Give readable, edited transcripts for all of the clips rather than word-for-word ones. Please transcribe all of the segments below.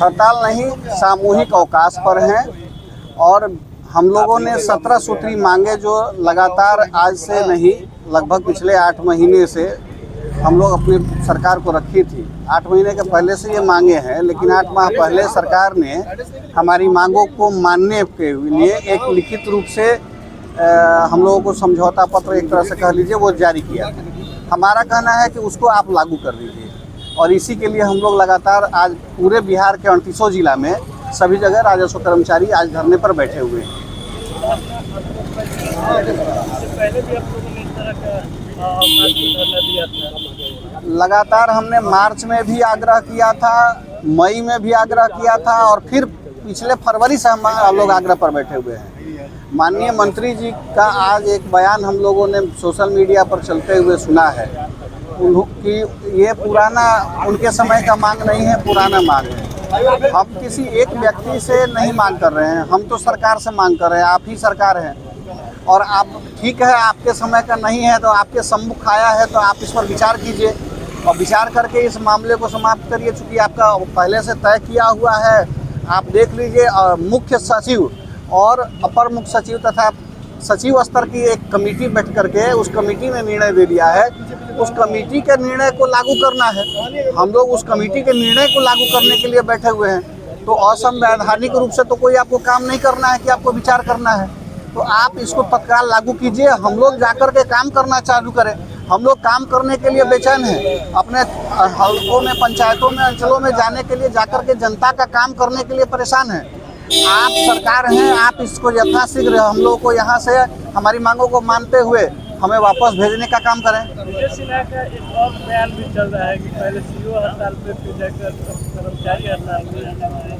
हड़ताल नहीं, सामूहिक अवकाश पर हैं और हम लोगों ने 17 सूत्री मांगे जो लगातार आज से नहीं, लगभग पिछले 8 महीने से हम लोग अपनी सरकार को रखी थी। 8 महीने के पहले से ये मांगे हैं, लेकिन 8 माह पहले सरकार ने हमारी मांगों को मानने के लिए एक लिखित रूप से हम लोगों को समझौता पत्र, एक तरह से कह लीजिए, वो जारी किया था। हमारा कहना है कि उसको आप लागू कर दीजिए और इसी के लिए हम लोग लगातार आज पूरे बिहार के 38 जिला में सभी जगह राजस्व कर्मचारी आज धरने पर बैठे हुए हैं। लगातार हमने मार्च में भी आग्रह किया था, मई में भी आग्रह किया था और फिर पिछले फरवरी से हम लोग आग्रह पर बैठे हुए हैं। माननीय मंत्री जी का आज एक बयान हम लोगों ने सोशल मीडिया पर चलते हुए सुना है कि ये पुराना, उनके समय का मांग नहीं है, पुराना मांग है। हम किसी एक व्यक्ति से नहीं मांग कर रहे हैं, हम तो सरकार से मांग कर रहे हैं। आप ही सरकार हैं और आप, ठीक है, आपके समय का नहीं है तो आपके सम्मुख आया है तो आप इस पर विचार कीजिए और विचार करके इस मामले को समाप्त करिए। चूँकि आपका पहले से तय किया हुआ है, आप देख लीजिए, मुख्य सचिव और अपर मुख्य सचिव तथा सचिव स्तर की एक कमेटी बैठ करके उस कमेटी ने निर्णय दे दिया है। उस कमेटी के निर्णय को लागू करना है। हम लोग उस कमेटी के निर्णय को लागू करने के लिए बैठे हुए हैं। तो असंवैधानिक रूप से तो कोई आपको काम नहीं करना है कि आपको विचार करना है, तो आप इसको तत्काल लागू कीजिए। हम लोग जाकर के काम करना चालू करें। हम लोग काम करने के लिए बेचैन हैं, अपने हल्कों में, पंचायतों में, अंचलों में जाने के लिए, जाकर के जनता का काम करने के लिए परेशान हैं। आप सरकार हैं, आप इसको यथाशीघ्र हम लोगों को यहाँ से हमारी मांगों को मानते हुए हमें वापस भेजने का काम करें। विजय सिन्हा का एक और बयान भी चल रहा है कि पहले सीओ हड़ताल पे, फिर जाकर कर्मचारी हड़ताल पे,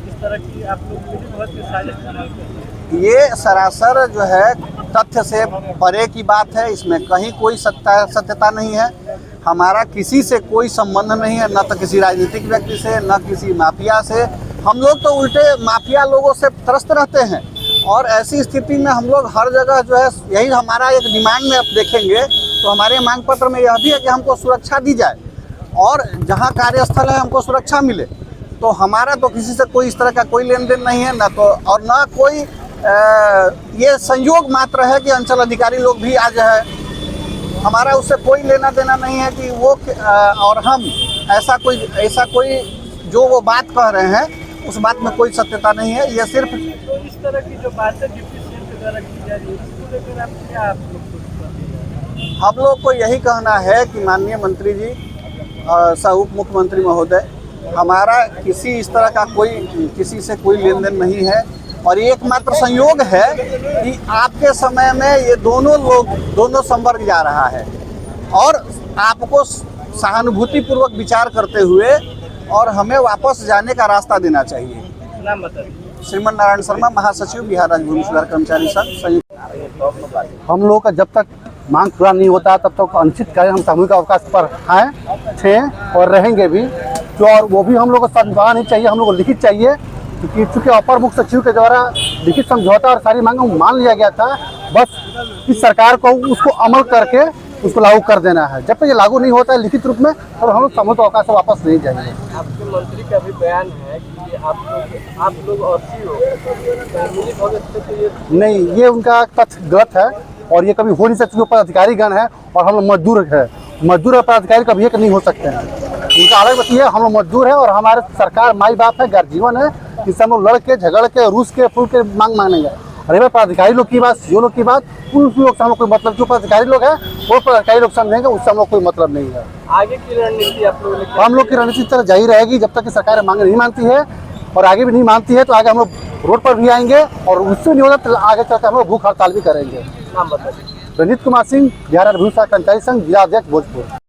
इस तरह की आप लोग मिलीभगत की साजिश कर रहे हैं। ये सरासर जो है तथ्य से परे की बात है। इसमें कहीं कोई सत्यता नहीं है। हमारा किसी से कोई संबंध नहीं है, न तो किसी राजनीतिक व्यक्ति से, न किसी माफिया से। हम लोग तो उल्टे माफिया लोगों से त्रस्त रहते हैं और ऐसी स्थिति में हम लोग हर जगह जो है, यही हमारा एक डिमांड में आप देखेंगे तो हमारे मांग पत्र में यह भी है कि हमको सुरक्षा दी जाए और जहां कार्यस्थल है हमको सुरक्षा मिले। तो हमारा तो किसी से कोई इस तरह का कोई लेन देन नहीं है, न तो और न कोई ये संयोग मात्र है कि अंचल अधिकारी लोग भी आज है। हमारा उससे कोई लेना देना नहीं है कि वो और हम ऐसा कोई जो वो बात कह रहे हैं उस बात में कोई सत्यता नहीं है। ये सिर्फ तो इस तरह की जो बातें डिप्टी सीएम के द्वारा की जा रही है, इसको लेकर आप क्या हम लोग को यही कहना है कि माननीय मंत्री जी, सह उप मुख्यमंत्री महोदय, हमारा किसी इस तरह का किसी से कोई लेन देन नहीं है और एकमात्र संयोग है कि आपके समय में ये दोनों संवर्ग जा रहा है और आपको सहानुभूतिपूर्वक विचार करते हुए और हमें वापस जाने का रास्ता देना चाहिए। नाम बताइए। श्रीमन नारायण शर्मा, महासचिव, बिहार राज्य भूमि सुधार कर्मचारी संघ, संयुक्त। हम लोग का जब तक मांग पूरा नहीं होता तब तक अनिश्चित कार्य हम सामूहिक अवकाश पर थे और रहेंगे भी। तो और वो भी हम लोग को समझाना नहीं चाहिए, हम लोग को लिखित चाहिए, क्योंकि चूँकि अपर मुख्य सचिव के द्वारा लिखित समझौता और सारी मांगों मान लिया गया था। बस इस सरकार को उसको अमल करके उसको लागू कर देना है। जब तक ये लागू नहीं होता है लिखित रूप में, तब हम लोग सामूहिक अवकाश से वापस नहीं जाएंगे। आपके मंत्री का भी बयान है कि आप लोग और नहीं, ये उनका तथ्य गलत है और ये कभी हो नहीं सकती। पदाधिकारी गण है और हम लोग मजदूर है। मजदूर और पदाधिकारी कभी एक नहीं हो सकते हैं। उनका अलग बात है, हम लोग मजदूर है और हमारे सरकार माई बाप है, गर्जीवन है। इससे हम लोग लड़ के, झगड़ के, रूस के, फूल के मांग मांगेंगे। अरे भाई, पदाधिकारी लोग की बात, सीओ लोग की बात, उन लोग से हम लोग कोई मतलब, जो पदाधिकारी लोग हैं वो पदाधिकारी लोग समझेंगे, उससे हम लोग कोई मतलब नहीं है। आगे की रणनीति आप लोगों ने, हम लोग की रणनीति तरह जारी रहेगी जब तक कि सरकार मांग नहीं मानती है और आगे भी नहीं मानती है तो आगे हम लोग रोड पर भी आएंगे और उससे नहीं होता तो आगे चलकर हम लोग भूख हड़ताल भी करेंगे। नाम बताइए। रणजीत कुमार सिंह, बिहार राज्य भूमि सुधार कर्मचारी संघ, जिला अध्यक्ष, भोजपुर।